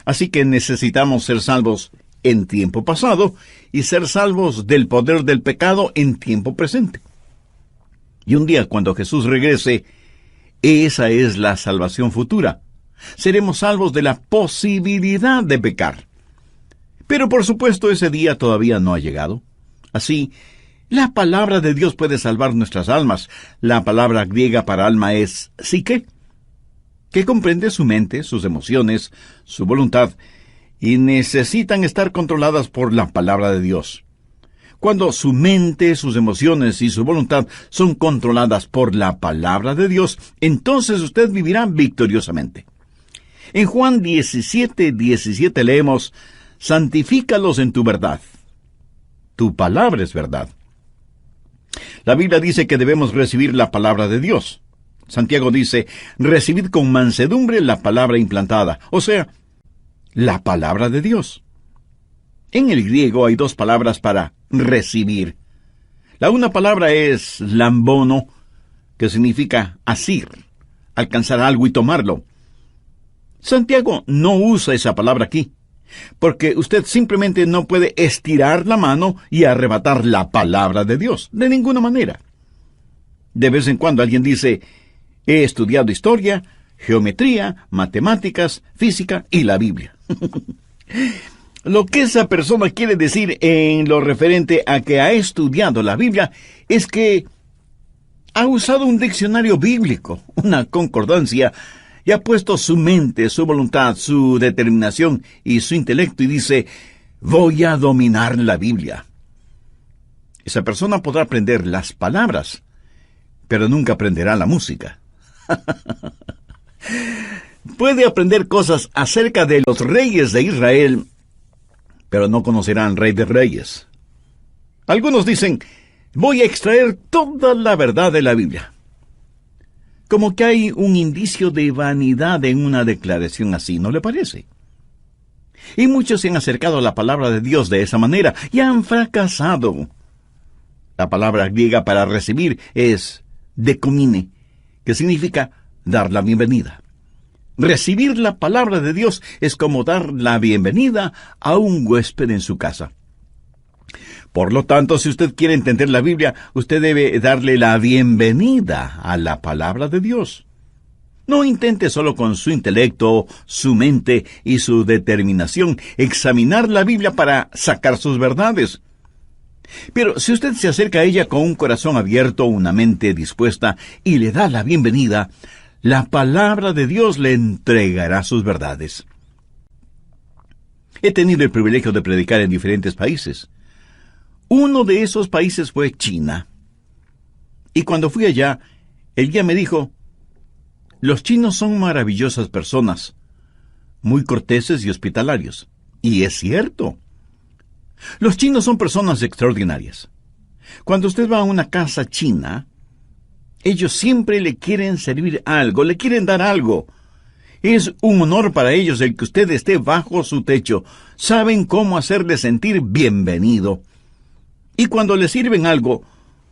Así que necesitamos ser salvos en tiempo pasado y ser salvos del poder del pecado en tiempo presente. Y un día, cuando Jesús regrese, esa es la salvación futura. Seremos salvos de la posibilidad de pecar. Pero por supuesto ese día todavía no ha llegado. Así, la palabra de Dios puede salvar nuestras almas. La palabra griega para alma es psique, que comprende su mente, sus emociones, su voluntad, y necesitan estar controladas por la palabra de Dios. Cuando su mente, sus emociones y su voluntad son controladas por la palabra de Dios, entonces usted vivirá victoriosamente. En Juan 17:17 leemos: santifícalos en tu verdad. Tu palabra es verdad. La Biblia dice que debemos recibir la palabra de Dios. Santiago dice: recibid con mansedumbre la palabra implantada, o sea, la palabra de Dios. En el griego hay dos palabras para recibir. La una palabra es lambono, que significa asir, alcanzar algo y tomarlo. Santiago no usa esa palabra aquí, porque usted simplemente no puede estirar la mano y arrebatar la palabra de Dios, de ninguna manera. De vez en cuando alguien dice: he estudiado historia, geometría, matemáticas, física y la Biblia. Lo que esa persona quiere decir en lo referente a que ha estudiado la Biblia es que ha usado un diccionario bíblico, una concordancia, y ha puesto su mente, su voluntad, su determinación y su intelecto y dice: voy a dominar la Biblia. Esa persona podrá aprender las palabras, pero nunca aprenderá la música. Puede aprender cosas acerca de los reyes de Israel, pero no conocerá al Rey de Reyes. Algunos dicen: voy a extraer toda la verdad de la Biblia. Como que hay un indicio de vanidad en una declaración así, ¿no le parece? Y muchos se han acercado a la palabra de Dios de esa manera y han fracasado. La palabra griega para recibir es dekomine, que significa dar la bienvenida. Recibir la palabra de Dios es como dar la bienvenida a un huésped en su casa. Por lo tanto, si usted quiere entender la Biblia, usted debe darle la bienvenida a la palabra de Dios. No intente solo con su intelecto, su mente y su determinación examinar la Biblia para sacar sus verdades. Pero si usted se acerca a ella con un corazón abierto, una mente dispuesta y le da la bienvenida, la palabra de Dios le entregará sus verdades. He tenido el privilegio de predicar en diferentes países. Uno de esos países fue China. Y cuando fui allá, el guía me dijo: los chinos son maravillosas personas, muy corteses y hospitalarios. Y es cierto. Los chinos son personas extraordinarias. Cuando usted va a una casa china, ellos siempre le quieren servir algo, le quieren dar algo. Es un honor para ellos el que usted esté bajo su techo. Saben cómo hacerle sentir bienvenido. Y cuando le sirven algo,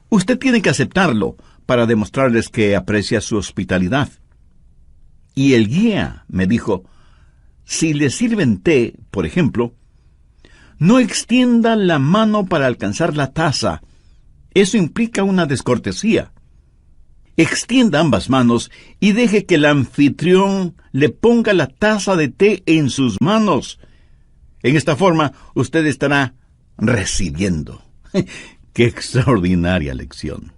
usted tiene que aceptarlo para demostrarles que aprecia su hospitalidad. Y el guía me dijo: si le sirven té, por ejemplo, no extienda la mano para alcanzar la taza. Eso implica una descortesía. Extienda ambas manos y deje que el anfitrión le ponga la taza de té en sus manos. En esta forma, usted estará recibiendo. ¡Qué extraordinaria lección!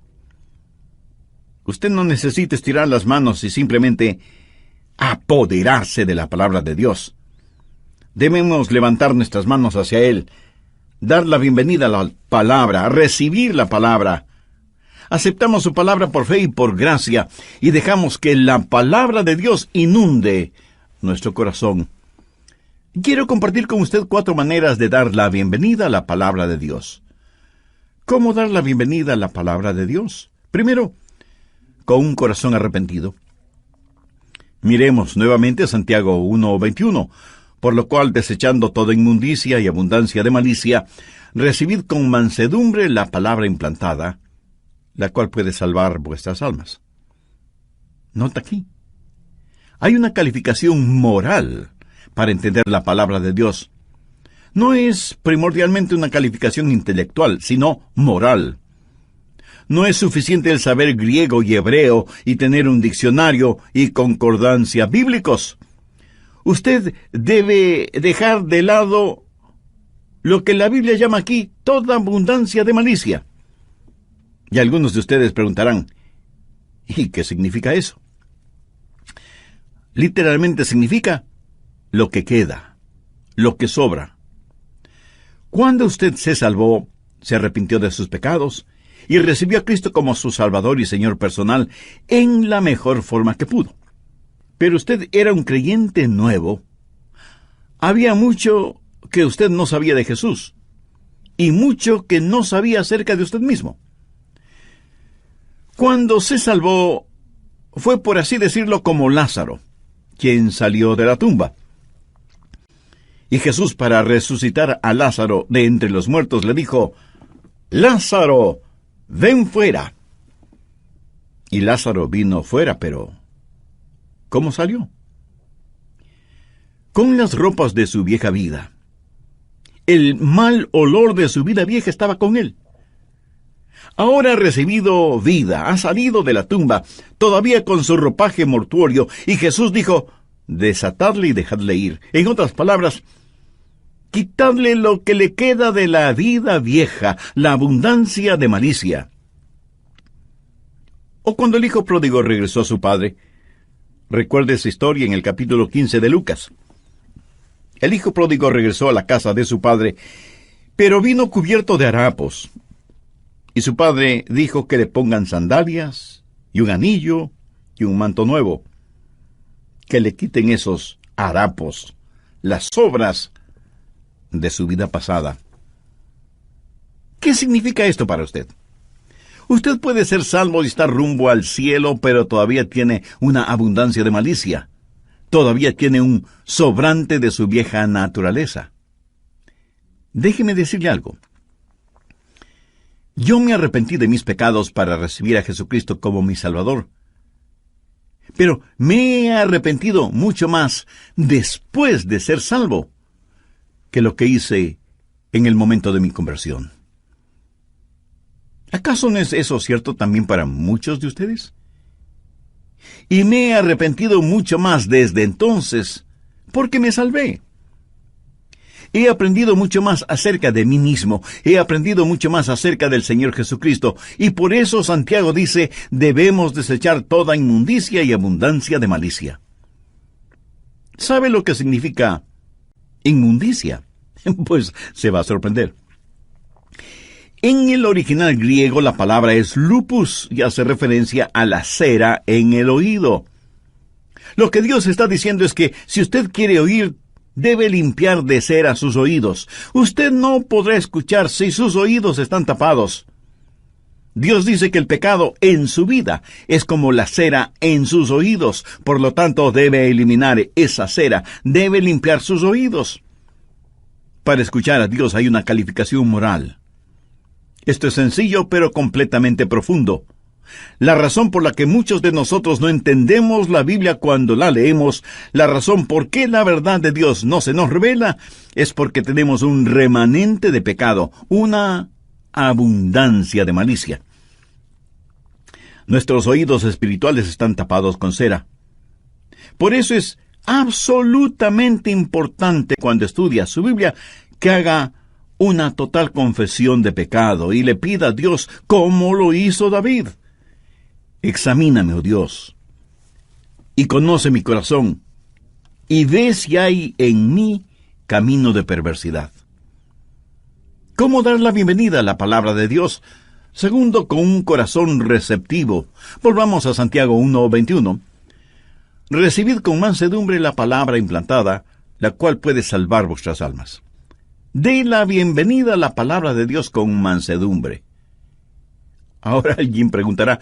Usted no necesita estirar las manos y simplemente apoderarse de la palabra de Dios. Debemos levantar nuestras manos hacia Él, dar la bienvenida a la palabra, recibir la palabra. Aceptamos su palabra por fe y por gracia, y dejamos que la palabra de Dios inunde nuestro corazón. Quiero compartir con usted 4 maneras de dar la bienvenida a la palabra de Dios. ¿Cómo dar la bienvenida a la palabra de Dios? Primero, con un corazón arrepentido. Miremos nuevamente Santiago 1:21, por lo cual, desechando toda inmundicia y abundancia de malicia, recibid con mansedumbre la palabra implantada, la cual puede salvar vuestras almas. Nota aquí. Hay una calificación moral para entender la palabra de Dios no es primordialmente una calificación intelectual, sino moral. No es suficiente el saber griego y hebreo y tener un diccionario y concordancia bíblicos. Usted debe dejar de lado lo que la Biblia llama aquí toda abundancia de malicia. Y algunos de ustedes preguntarán, ¿y qué significa eso? Literalmente significa lo que queda, lo que sobra. Cuando usted se salvó, se arrepintió de sus pecados y recibió a Cristo como su Salvador y Señor personal en la mejor forma que pudo. Pero usted era un creyente nuevo. Había mucho que usted no sabía de Jesús y mucho que no sabía acerca de usted mismo. Cuando se salvó, fue por así decirlo como Lázaro, quien salió de la tumba. Y Jesús, para resucitar a Lázaro de entre los muertos, le dijo, «Lázaro, ven fuera». Y Lázaro vino fuera, pero ¿cómo salió? Con las ropas de su vieja vida. El mal olor de su vida vieja estaba con él. Ahora ha recibido vida, ha salido de la tumba, todavía con su ropaje mortuorio, y Jesús dijo, «Desatadle y dejadle ir». En otras palabras, quitadle lo que le queda de la vida vieja, la abundancia de malicia. O cuando el hijo pródigo regresó a su padre, recuerde esa historia en el capítulo 15 de Lucas. El hijo pródigo regresó a la casa de su padre, pero vino cubierto de harapos. Y su padre dijo que le pongan sandalias, y un anillo, y un manto nuevo. Que le quiten esos harapos, las sobras de su vida pasada. ¿Qué significa esto para usted? Usted puede ser salvo y estar rumbo al cielo, pero todavía tiene una abundancia de malicia. Todavía tiene un sobrante de su vieja naturaleza. Déjeme decirle algo. Yo me arrepentí de mis pecados para recibir a Jesucristo como mi Salvador. Pero me he arrepentido mucho más después de ser salvo que lo que hice en el momento de mi conversión. ¿Acaso no es eso cierto también para muchos de ustedes? Y me he arrepentido mucho más desde entonces porque me salvé. He aprendido mucho más acerca de mí mismo, he aprendido mucho más acerca del Señor Jesucristo, y por eso Santiago dice, debemos desechar toda inmundicia y abundancia de malicia. ¿Sabe lo que significa inmundicia? Pues se va a sorprender. En el original griego la palabra es lupus y hace referencia a la cera en el oído. Lo que Dios está diciendo es que si usted quiere oír, debe limpiar de cera sus oídos. Usted no podrá escuchar si sus oídos están tapados. Dios dice que el pecado en su vida es como la cera en sus oídos. Por lo tanto, debe eliminar esa cera, debe limpiar sus oídos. Para escuchar a Dios hay una calificación moral. Esto es sencillo, pero completamente profundo. La razón por la que muchos de nosotros no entendemos la Biblia cuando la leemos, la razón por qué la verdad de Dios no se nos revela, es porque tenemos un remanente de pecado, una abundancia de malicia. Nuestros oídos espirituales están tapados con cera. Por eso es absolutamente importante cuando estudia su Biblia que haga una total confesión de pecado y le pida a Dios como lo hizo David. Examíname, oh Dios, y conoce mi corazón, y ve si hay en mí camino de perversidad. ¿Cómo dar la bienvenida a la palabra de Dios? Segundo, con un corazón receptivo. Volvamos a Santiago 1:21. Recibid con mansedumbre la palabra implantada, la cual puede salvar vuestras almas. Dé la bienvenida a la palabra de Dios con mansedumbre. Ahora alguien preguntará,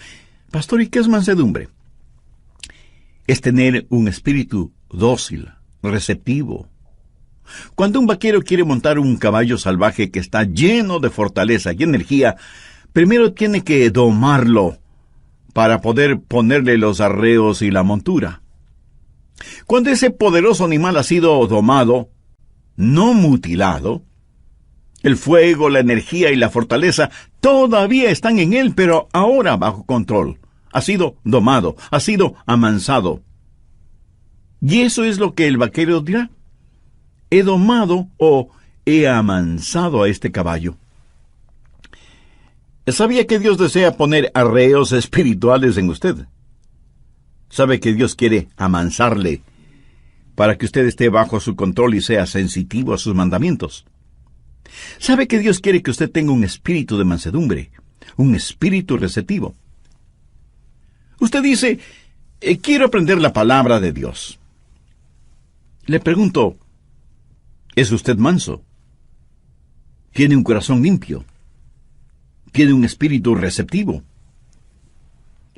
Pastor, ¿y qué es mansedumbre? Es tener un espíritu dócil, receptivo. Cuando un vaquero quiere montar un caballo salvaje que está lleno de fortaleza y energía, primero tiene que domarlo para poder ponerle los arreos y la montura. Cuando ese poderoso animal ha sido domado, no mutilado, el fuego, la energía y la fortaleza todavía están en él, pero ahora bajo control. Ha sido domado, ha sido amansado. Y eso es lo que el vaquero dirá. He domado o he amansado a este caballo. ¿Sabía que Dios desea poner arreos espirituales en usted? ¿Sabe que Dios quiere amansarle para que usted esté bajo su control y sea sensitivo a sus mandamientos? ¿Sabe que Dios quiere que usted tenga un espíritu de mansedumbre, un espíritu receptivo? Usted dice, quiero aprender la palabra de Dios. Le pregunto, ¿es usted manso? ¿Tiene un corazón limpio? ¿Tiene un espíritu receptivo?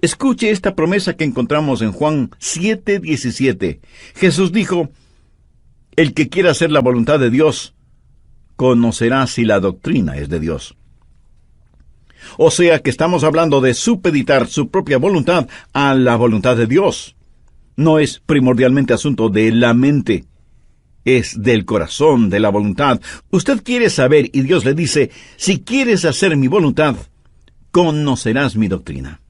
Escuche esta promesa que encontramos en Juan 7:17. Jesús dijo, el que quiera hacer la voluntad de Dios, conocerá si la doctrina es de Dios. O sea que estamos hablando de supeditar su propia voluntad a la voluntad de Dios. No es primordialmente asunto de la mente, es del corazón, de la voluntad. Usted quiere saber y Dios le dice, si quieres hacer mi voluntad, conocerás mi doctrina.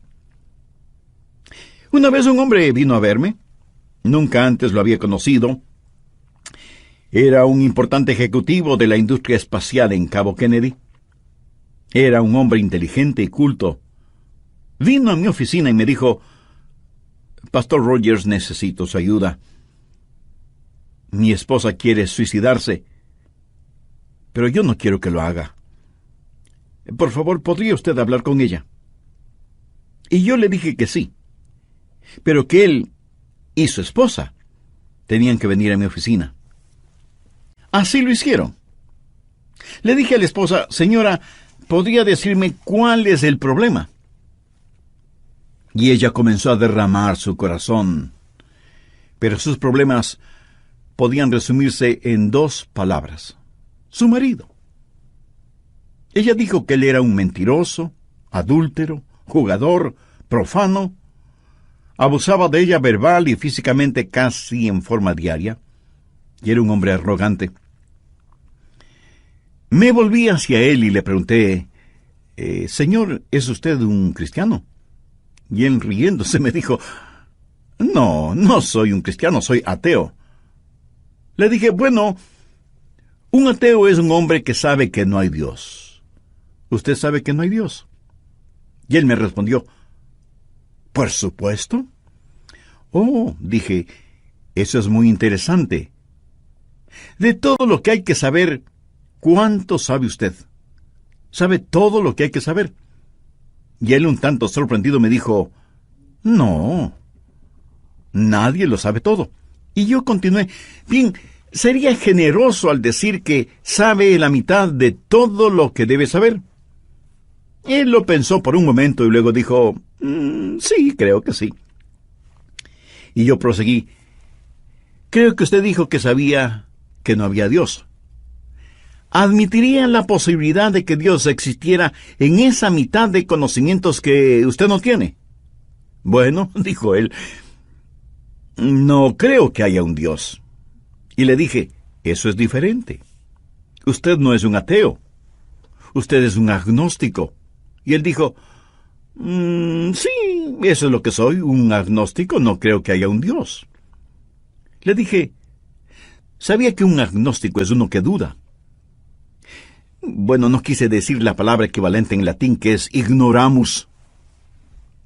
Una vez un hombre vino a verme. Nunca antes lo había conocido. Era un importante ejecutivo de la industria espacial en Cabo Kennedy. Era un hombre inteligente y culto. Vino a mi oficina y me dijo, Pastor Rogers, necesito su ayuda. Mi esposa quiere suicidarse, pero yo no quiero que lo haga. Por favor, ¿podría usted hablar con ella? Y yo le dije que sí, pero que él y su esposa tenían que venir a mi oficina. Así lo hicieron. Le dije a la esposa, señora, ¿podría decirme cuál es el problema? Y ella comenzó a derramar su corazón. Pero sus problemas podían resumirse en 2 palabras. Su marido. Ella dijo que él era un mentiroso, adúltero, jugador, profano. Abusaba de ella verbal y físicamente casi en forma diaria. Y era un hombre arrogante. Me volví hacia él y le pregunté, Señor, ¿es usted un cristiano? Y él riéndose me dijo, no soy un cristiano, soy ateo. Le dije, bueno, un ateo es un hombre que sabe que no hay Dios. ¿Usted sabe que no hay Dios? Y él me respondió, por supuesto. Oh, dije, eso es muy interesante. De todo lo que hay que saber, ¿cuánto sabe usted? ¿Sabe todo lo que hay que saber? Y él, un tanto sorprendido, me dijo, no, nadie lo sabe todo. Y yo continué, bien, sería generoso al decir que sabe la mitad de todo lo que debe saber. Él lo pensó por un momento y luego dijo, sí, creo que sí. Y yo proseguí, creo que usted dijo que sabía que no había Dios. ¿Admitiría la posibilidad de que Dios existiera en esa mitad de conocimientos que usted no tiene? Bueno, dijo él, no creo que haya un Dios. Y le dije, eso es diferente. Usted no es un ateo. Usted es un agnóstico. Y él dijo, sí, eso es lo que soy, un agnóstico, no creo que haya un Dios. Le dije, ¿sabía que un agnóstico es uno que duda? Bueno, no quise decir la palabra equivalente en latín, que es ignoramus.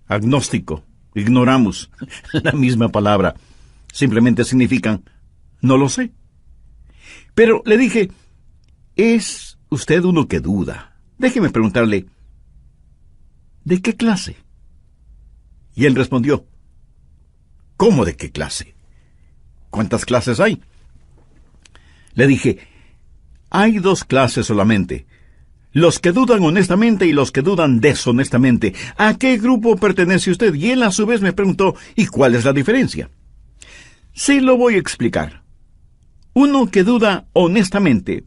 Agnóstico, ignoramus, la misma palabra. Simplemente significan, no lo sé. Pero le dije, ¿es usted uno que duda? Déjeme preguntarle, ¿de qué clase? Y él respondió, ¿cómo de qué clase? ¿Cuántas clases hay? Le dije, hay 2 clases solamente. Los que dudan honestamente y los que dudan deshonestamente. ¿A qué grupo pertenece usted? Y él a su vez me preguntó, ¿y cuál es la diferencia? Se lo voy a explicar. Uno que duda honestamente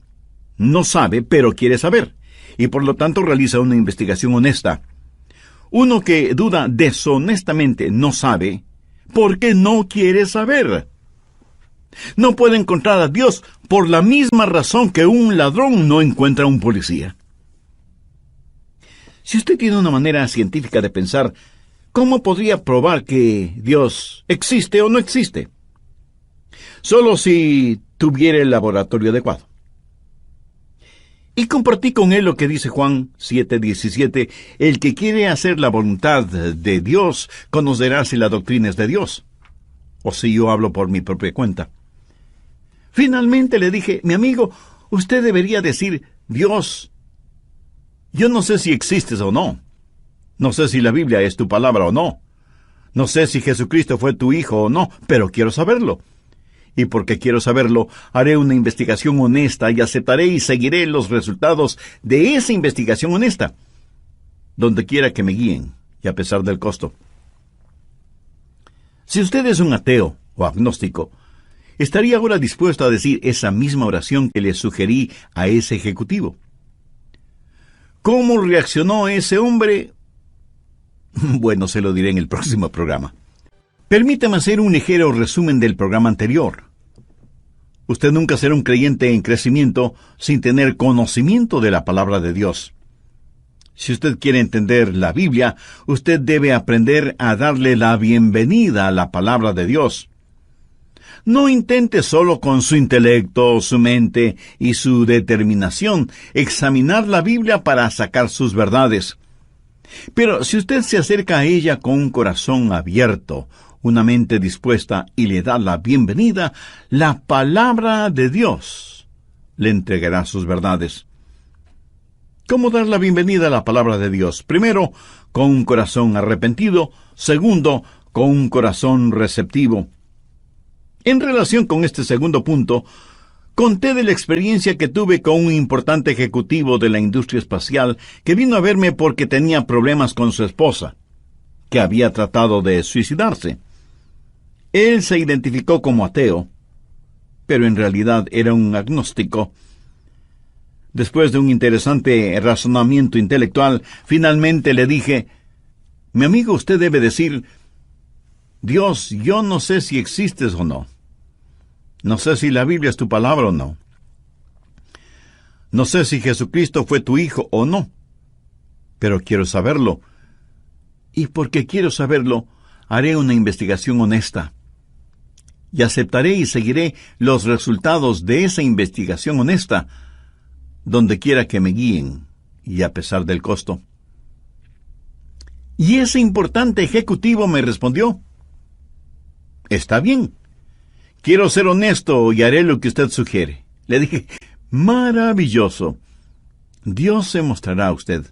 no sabe, pero quiere saber, y por lo tanto realiza una investigación honesta. Uno que duda deshonestamente no sabe, porque no quiere saber. No puede encontrar a Dios por la misma razón que un ladrón no encuentra a un policía. Si usted tiene una manera científica de pensar, ¿cómo podría probar que Dios existe o no existe? Solo si tuviera el laboratorio adecuado. Y compartí con él lo que dice Juan 7:17, el que quiere hacer la voluntad de Dios conocerá si la doctrina es de Dios, o si yo hablo por mi propia cuenta. Finalmente le dije, mi amigo, usted debería decir, Dios, yo no sé si existes o no. No sé si la Biblia es tu palabra o no. No sé si Jesucristo fue tu hijo o no, pero quiero saberlo. Y porque quiero saberlo, haré una investigación honesta y aceptaré y seguiré los resultados de esa investigación honesta, donde quiera que me guíen, y a pesar del costo. Si usted es un ateo o agnóstico, estaría ahora dispuesto a decir esa misma oración que le sugerí a ese ejecutivo. ¿Cómo reaccionó ese hombre? Bueno, se lo diré en el próximo programa. Permítame hacer un ligero resumen del programa anterior. Usted nunca será un creyente en crecimiento sin tener conocimiento de la palabra de Dios. Si usted quiere entender la Biblia, usted debe aprender a darle la bienvenida a la palabra de Dios. No intente solo con su intelecto, su mente y su determinación examinar la Biblia para sacar sus verdades. Pero si usted se acerca a ella con un corazón abierto, una mente dispuesta y le da la bienvenida, la palabra de Dios le entregará sus verdades. ¿Cómo dar la bienvenida a la palabra de Dios? Primero, con un corazón arrepentido. Segundo, con un corazón receptivo. En relación con este segundo punto, conté de la experiencia que tuve con un importante ejecutivo de la industria espacial que vino a verme porque tenía problemas con su esposa, que había tratado de suicidarse. Él se identificó como ateo, pero en realidad era un agnóstico. Después de un interesante razonamiento intelectual, finalmente le dije, mi amigo, usted debe decir, Dios, yo no sé si existes o no. No sé si la Biblia es tu palabra o no. No sé si Jesucristo fue tu hijo o no. Pero quiero saberlo. Y porque quiero saberlo, haré una investigación honesta. Y aceptaré y seguiré los resultados de esa investigación honesta, donde quiera que me guíen, y a pesar del costo. Y ese importante ejecutivo me respondió, está bien, quiero ser honesto y haré lo que usted sugiere. Le dije, maravilloso, Dios se mostrará a usted.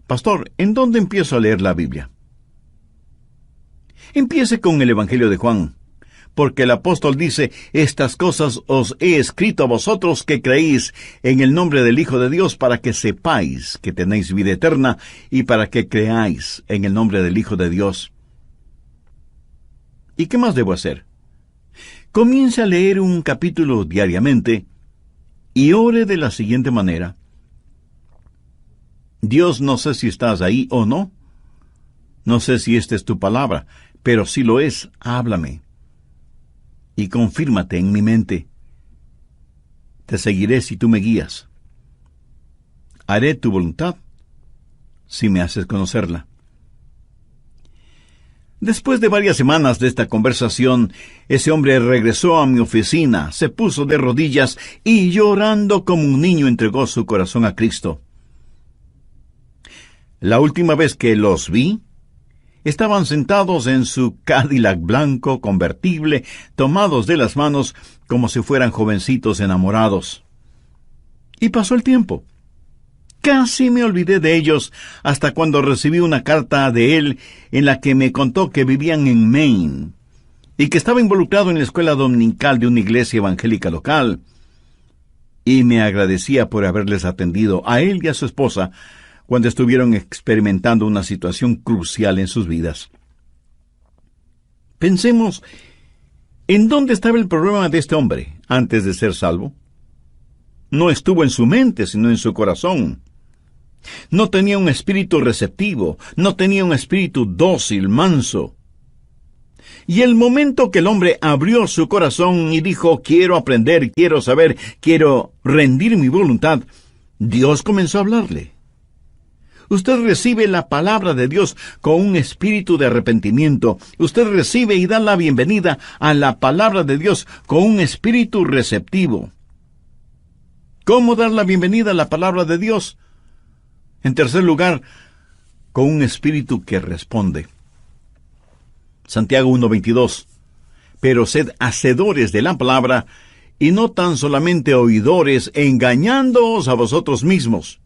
Pastor, ¿en dónde empiezo a leer la Biblia? Empiece con el Evangelio de Juan, porque el apóstol dice, estas cosas os he escrito a vosotros que creéis en el nombre del Hijo de Dios para que sepáis que tenéis vida eterna y para que creáis en el nombre del Hijo de Dios. ¿Y qué más debo hacer? Comience a leer un capítulo diariamente y ore de la siguiente manera. Dios, no sé si estás ahí o no. No sé si esta es tu palabra, pero si lo es, háblame. Y confírmate en mi mente. Te seguiré si tú me guías. Haré tu voluntad si me haces conocerla. Después de varias semanas de esta conversación, ese hombre regresó a mi oficina, se puso de rodillas y llorando como un niño entregó su corazón a Cristo. La última vez que los vi, estaban sentados en su Cadillac blanco convertible, tomados de las manos como si fueran jovencitos enamorados. Y pasó el tiempo. Casi me olvidé de ellos hasta cuando recibí una carta de él en la que me contó que vivían en Maine y que estaba involucrado en la escuela dominical de una iglesia evangélica local. Y me agradecía por haberles atendido a él y a su esposa cuando estuvieron experimentando una situación crucial en sus vidas. Pensemos, ¿en dónde estaba el problema de este hombre antes de ser salvo? No estuvo en su mente, sino en su corazón. No tenía un espíritu receptivo, no tenía un espíritu dócil, manso. Y el momento que el hombre abrió su corazón y dijo, quiero aprender, quiero saber, quiero rendir mi voluntad, Dios comenzó a hablarle. Usted recibe la palabra de Dios con un espíritu de arrepentimiento. Usted recibe y da la bienvenida a la palabra de Dios con un espíritu receptivo. ¿Cómo dar la bienvenida a la palabra de Dios? En tercer lugar, con un espíritu que responde. Santiago 1:22. Pero sed hacedores de la palabra, y no tan solamente oidores, engañándoos a vosotros mismos.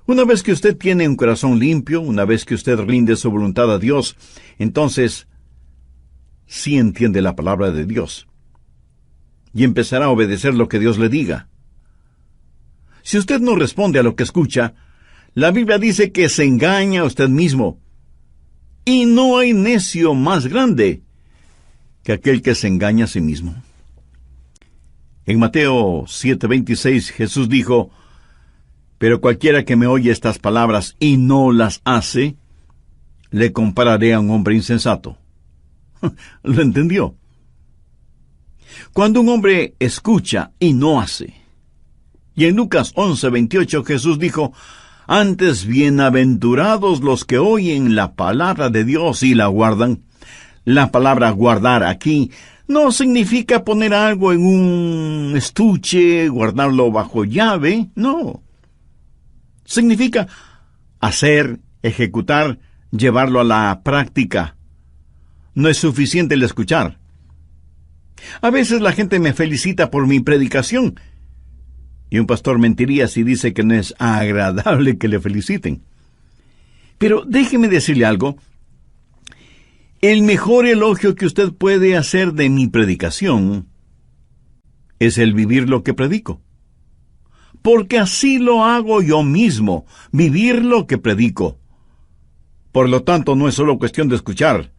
Una vez que usted tiene un corazón limpio, una vez que usted rinde su voluntad a Dios, entonces sí entiende la palabra de Dios. Y empezará a obedecer lo que Dios le diga. Si usted no responde a lo que escucha, la Biblia dice que se engaña a usted mismo. Y no hay necio más grande que aquel que se engaña a sí mismo. En Mateo 7:26 Jesús dijo, pero cualquiera que me oye estas palabras y no las hace, le compararé a un hombre insensato. ¿Lo entendió? Cuando un hombre escucha y no hace. Y en Lucas 11:28 Jesús dijo, antes bienaventurados los que oyen la palabra de Dios y la guardan. La palabra guardar aquí no significa poner algo en un estuche, guardarlo bajo llave, no. Significa hacer, ejecutar, llevarlo a la práctica. No es suficiente el escuchar. A veces la gente me felicita por mi predicación, y un pastor mentiría si dice que no es agradable que le feliciten. Pero déjeme decirle algo. El mejor elogio que usted puede hacer de mi predicación es el vivir lo que predico. Porque así lo hago yo mismo, vivir lo que predico. Por lo tanto, no es solo cuestión de escuchar,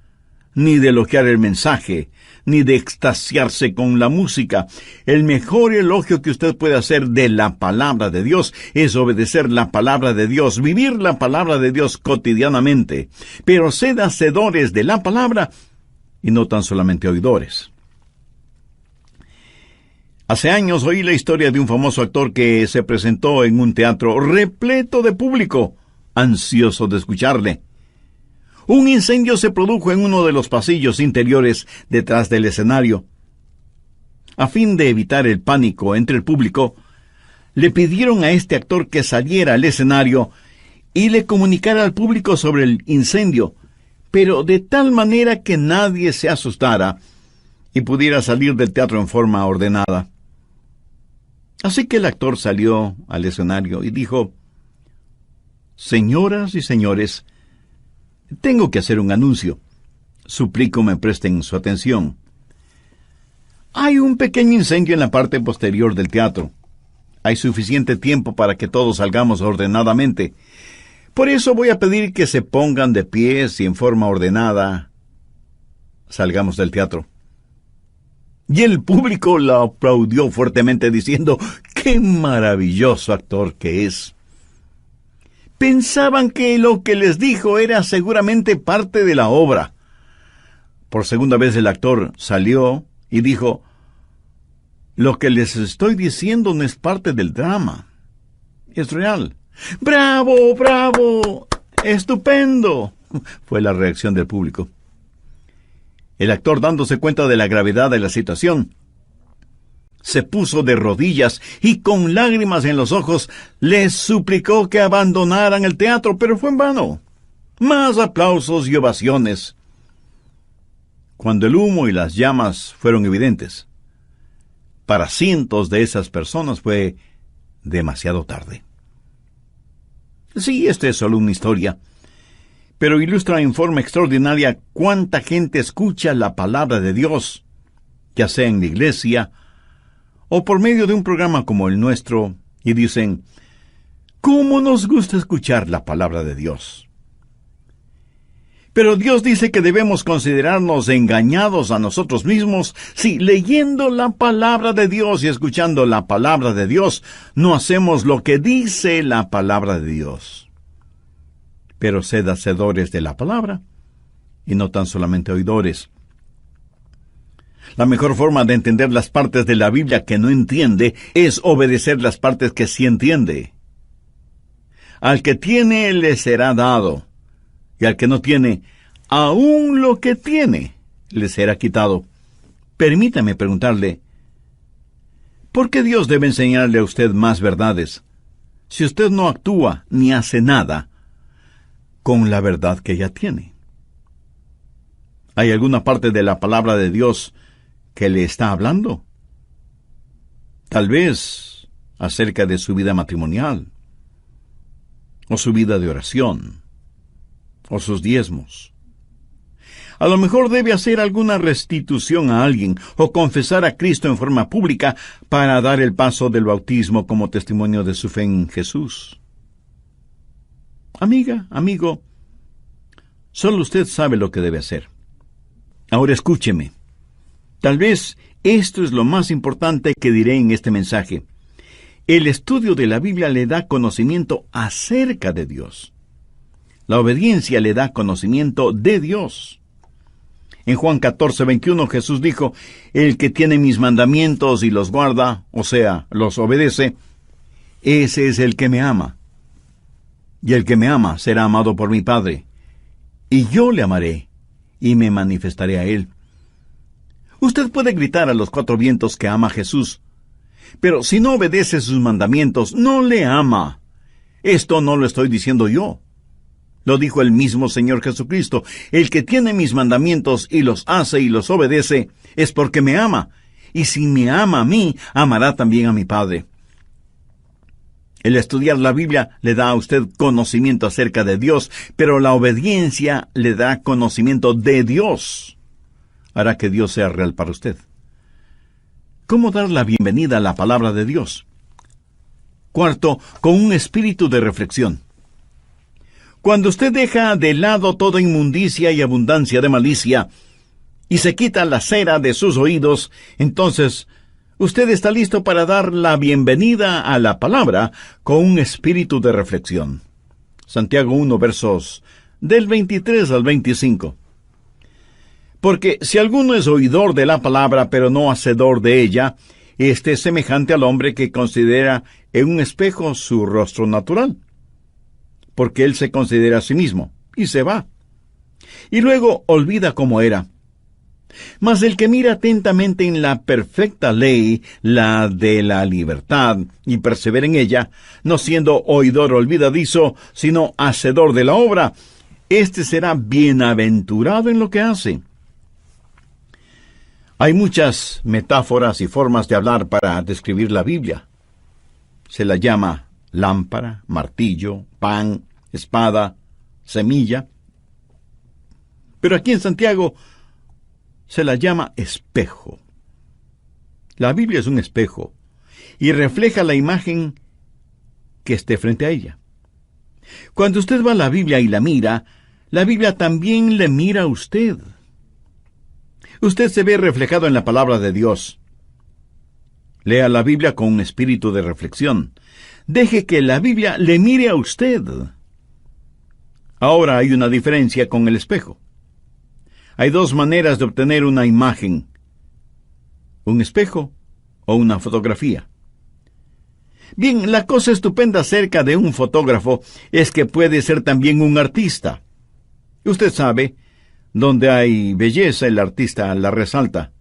ni de elogiar el mensaje, ni de extasiarse con la música. El mejor elogio que usted puede hacer de la palabra de Dios es obedecer la palabra de Dios, vivir la palabra de Dios cotidianamente. Pero sed hacedores de la palabra y no tan solamente oidores. Hace años oí la historia de un famoso actor que se presentó en un teatro repleto de público, ansioso de escucharle. Un incendio se produjo en uno de los pasillos interiores detrás del escenario. A fin de evitar el pánico entre el público, le pidieron a este actor que saliera al escenario y le comunicara al público sobre el incendio, pero de tal manera que nadie se asustara y pudiera salir del teatro en forma ordenada. Así que el actor salió al escenario y dijo, señoras y señores, tengo que hacer un anuncio. Suplico me presten su atención. Hay un pequeño incendio en la parte posterior del teatro. Hay suficiente tiempo para que todos salgamos ordenadamente. Por eso voy a pedir que se pongan de pies y en forma ordenada salgamos del teatro. Y el público la aplaudió fuertemente diciendo, ¡qué maravilloso actor que es! Pensaban que lo que les dijo era seguramente parte de la obra. Por segunda vez el actor salió y dijo, lo que les estoy diciendo no es parte del drama. Es real. ¡Bravo, bravo! ¡Estupendo! Fue la reacción del público. El actor, dándose cuenta de la gravedad de la situación, se puso de rodillas y con lágrimas en los ojos les suplicó que abandonaran el teatro, pero fue en vano. Más aplausos y ovaciones. Cuando el humo y las llamas fueron evidentes, para cientos de esas personas fue demasiado tarde. Sí, esta es solo una historia, pero ilustra en forma extraordinaria cuánta gente escucha la palabra de Dios, ya sea en la iglesia o por medio de un programa como el nuestro, y dicen, ¿cómo nos gusta escuchar la palabra de Dios? Pero Dios dice que debemos considerarnos engañados a nosotros mismos si leyendo la palabra de Dios y escuchando la palabra de Dios no hacemos lo que dice la palabra de Dios. Pero sed hacedores de la palabra y no tan solamente oidores. La mejor forma de entender las partes de la Biblia que no entiende es obedecer las partes que sí entiende. Al que tiene le será dado, y al que no tiene, aún lo que tiene le será quitado. Permítame preguntarle, ¿por qué Dios debe enseñarle a usted más verdades si usted no actúa ni hace nada con la verdad que ya tiene? ¿Hay alguna parte de la palabra de Dios que le está hablando? Tal vez acerca de su vida matrimonial, o su vida de oración, o sus diezmos. A lo mejor debe hacer alguna restitución a alguien, o confesar a Cristo en forma pública para dar el paso del bautismo como testimonio de su fe en Jesús. Amiga, amigo, solo usted sabe lo que debe hacer. Ahora escúcheme. Tal vez esto es lo más importante que diré en este mensaje. El estudio de la Biblia le da conocimiento acerca de Dios. La obediencia le da conocimiento de Dios. En Juan 14:21 Jesús dijo, el que tiene mis mandamientos y los guarda, o sea, los obedece, ese es el que me ama. Y el que me ama será amado por mi Padre. Y yo le amaré y me manifestaré a él. Usted puede gritar a los cuatro vientos que ama a Jesús, pero si no obedece sus mandamientos, no le ama. Esto no lo estoy diciendo yo. Lo dijo el mismo Señor Jesucristo. El que tiene mis mandamientos y los hace y los obedece, es porque me ama. Y si me ama a mí, amará también a mi Padre. El estudiar la Biblia le da a usted conocimiento acerca de Dios, pero la obediencia le da conocimiento de Dios. Hará que Dios sea real para usted. ¿Cómo dar la bienvenida a la palabra de Dios? Cuarto, con un espíritu de reflexión. Cuando usted deja de lado toda inmundicia y abundancia de malicia, y se quita la cera de sus oídos, entonces usted está listo para dar la bienvenida a la palabra con un espíritu de reflexión. Santiago 1, versos del 23 al 25. Porque si alguno es oidor de la palabra, pero no hacedor de ella, este es semejante al hombre que considera en un espejo su rostro natural. Porque él se considera a sí mismo, y se va. Y luego olvida cómo era. Mas el que mira atentamente en la perfecta ley, la de la libertad, y persevera en ella, no siendo oidor olvidadizo, sino hacedor de la obra, éste será bienaventurado en lo que hace. Hay muchas metáforas y formas de hablar para describir la Biblia. Se la llama lámpara, martillo, pan, espada, semilla. Pero aquí en Santiago se la llama espejo. La Biblia es un espejo y refleja la imagen que esté frente a ella. Cuando usted va a la Biblia y la Biblia también le mira a usted. Usted se ve reflejado en la palabra de Dios. Lea la Biblia con un espíritu de reflexión. Deje que la Biblia le mire a usted. Ahora hay una diferencia con el espejo. Hay dos maneras de obtener una imagen: un espejo o una fotografía. Bien, la cosa estupenda acerca de un fotógrafo es que puede ser también un artista. Usted sabe, donde hay belleza, el artista la resalta,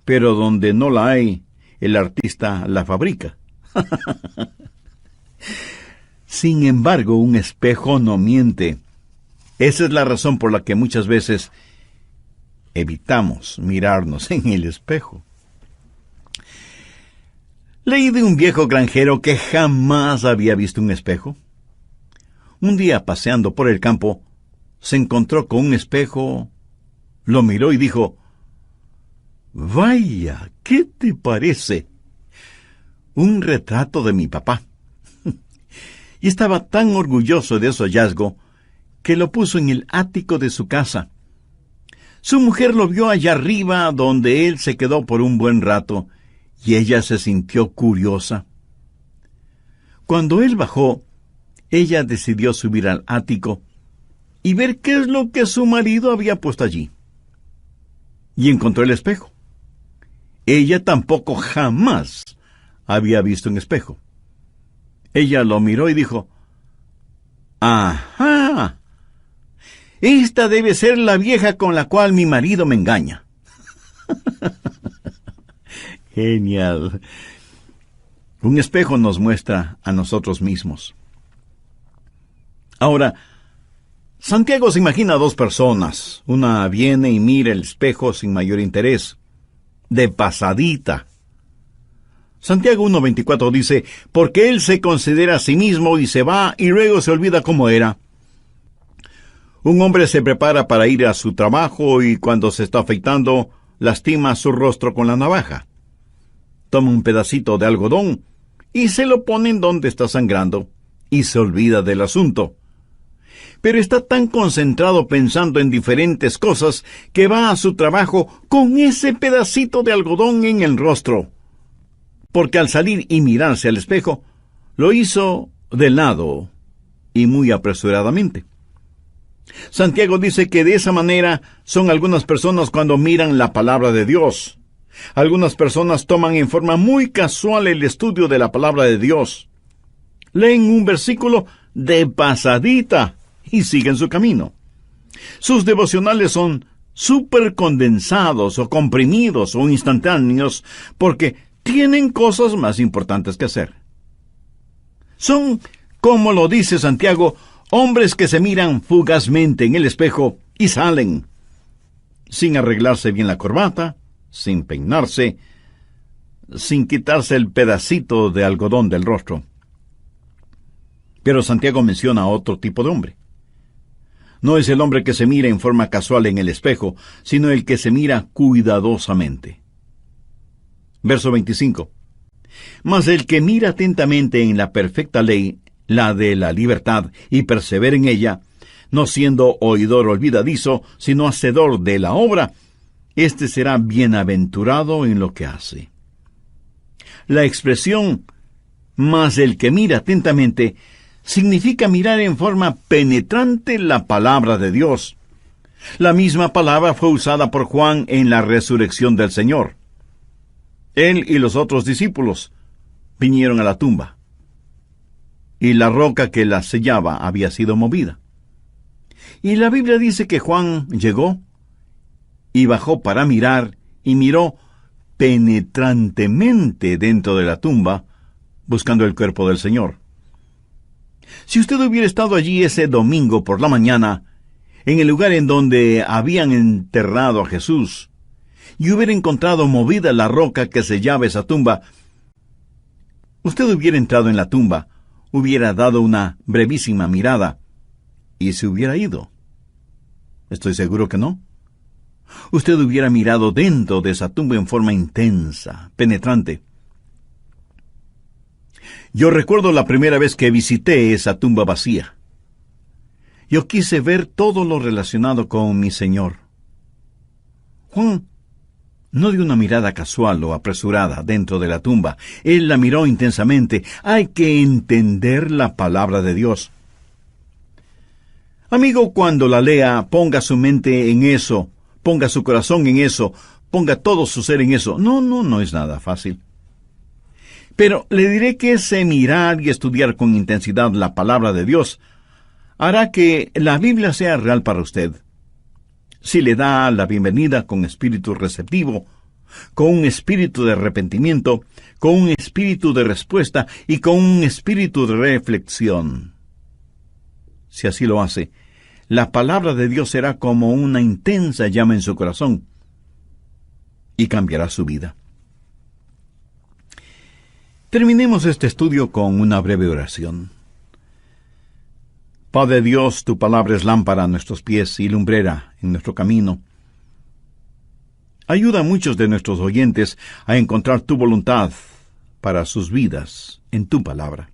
pero donde no la hay, el artista la fabrica. Sin embargo, un espejo no miente. Esa es la razón por la que muchas veces evitamos mirarnos en el espejo. Leí de un viejo granjero que jamás había visto un espejo. Un día, paseando por el campo, se encontró con un espejo, lo miró y dijo: «Vaya, ¿qué te parece? Un retrato de mi papá». Y estaba tan orgulloso de ese hallazgo que lo puso en el ático de su casa. Su mujer lo vio allá arriba, donde él se quedó por un buen rato, y ella se sintió curiosa. Cuando él bajó, ella decidió subir al ático, y ver qué es lo que su marido había puesto allí. Y encontró el espejo. Ella tampoco jamás había visto un espejo. Ella lo miró y dijo: ¡ajá! Esta debe ser la vieja con la cual mi marido me engaña. Genial. Un espejo nos muestra a nosotros mismos. Ahora, Santiago se imagina a dos personas. Una viene y mira el espejo sin mayor interés, de pasadita. Santiago 1:24 dice: porque él se considera a sí mismo y se va y luego se olvida cómo era. Un hombre se prepara para ir a su trabajo y cuando se está afeitando, lastima su rostro con la navaja. Toma un pedacito de algodón y se lo pone en donde está sangrando y se olvida del asunto. Pero está tan concentrado pensando en diferentes cosas que va a su trabajo con ese pedacito de algodón en el rostro. Porque al salir y mirarse al espejo, lo hizo de lado y muy apresuradamente. Santiago dice que de esa manera son algunas personas cuando miran la palabra de Dios. Algunas personas toman en forma muy casual el estudio de la palabra de Dios. Leen un versículo de pasadita y siguen su camino. Sus devocionales son súper condensados o comprimidos o instantáneos porque tienen cosas más importantes que hacer. Son, como lo dice Santiago, hombres que se miran fugazmente en el espejo y salen, sin arreglarse bien la corbata, sin peinarse, sin quitarse el pedacito de algodón del rostro. Pero Santiago menciona a otro tipo de hombre. No es el hombre que se mira en forma casual en el espejo, sino el que se mira cuidadosamente. Verso 25. Mas el que mira atentamente en la perfecta ley, la de la libertad, y persevera en ella, no siendo oidor olvidadizo, sino hacedor de la obra, éste será bienaventurado en lo que hace. La expresión «mas el que mira atentamente» significa mirar en forma penetrante la palabra de Dios. La misma palabra fue usada por Juan en la resurrección del Señor. Él y los otros discípulos vinieron a la tumba, y la roca que la sellaba había sido movida. Y la Biblia dice que Juan llegó y bajó para mirar, y miró penetrantemente dentro de la tumba, buscando el cuerpo del Señor. Si usted hubiera estado allí ese domingo por la mañana, en el lugar en donde habían enterrado a Jesús, y hubiera encontrado movida la roca que sellaba esa tumba, usted hubiera entrado en la tumba, hubiera dado una brevísima mirada, y se hubiera ido. Estoy seguro que no. Usted hubiera mirado dentro de esa tumba en forma intensa, penetrante. Yo recuerdo la primera vez que visité esa tumba vacía. Yo quise ver todo lo relacionado con mi Señor. Juan no dio una mirada casual o apresurada dentro de la tumba. Él la miró intensamente. Hay que entender la palabra de Dios. Amigo, cuando la lea, ponga su mente en eso, ponga su corazón en eso, ponga todo su ser en eso. No es nada fácil. Pero le diré que ese mirar y estudiar con intensidad la palabra de Dios hará que la Biblia sea real para usted. Si le da la bienvenida con espíritu receptivo, con un espíritu de arrepentimiento, con un espíritu de respuesta y con un espíritu de reflexión. Si así lo hace, la palabra de Dios será como una intensa llama en su corazón y cambiará su vida. Terminemos este estudio con una breve oración. Padre Dios, tu palabra es lámpara a nuestros pies y lumbrera en nuestro camino. Ayuda a muchos de nuestros oyentes a encontrar tu voluntad para sus vidas en tu palabra.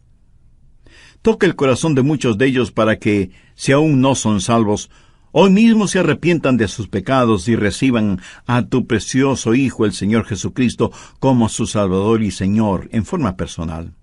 Toca el corazón de muchos de ellos para que, si aún no son salvos, hoy mismo se arrepientan de sus pecados y reciban a tu precioso Hijo, el Señor Jesucristo, como su Salvador y Señor en forma personal.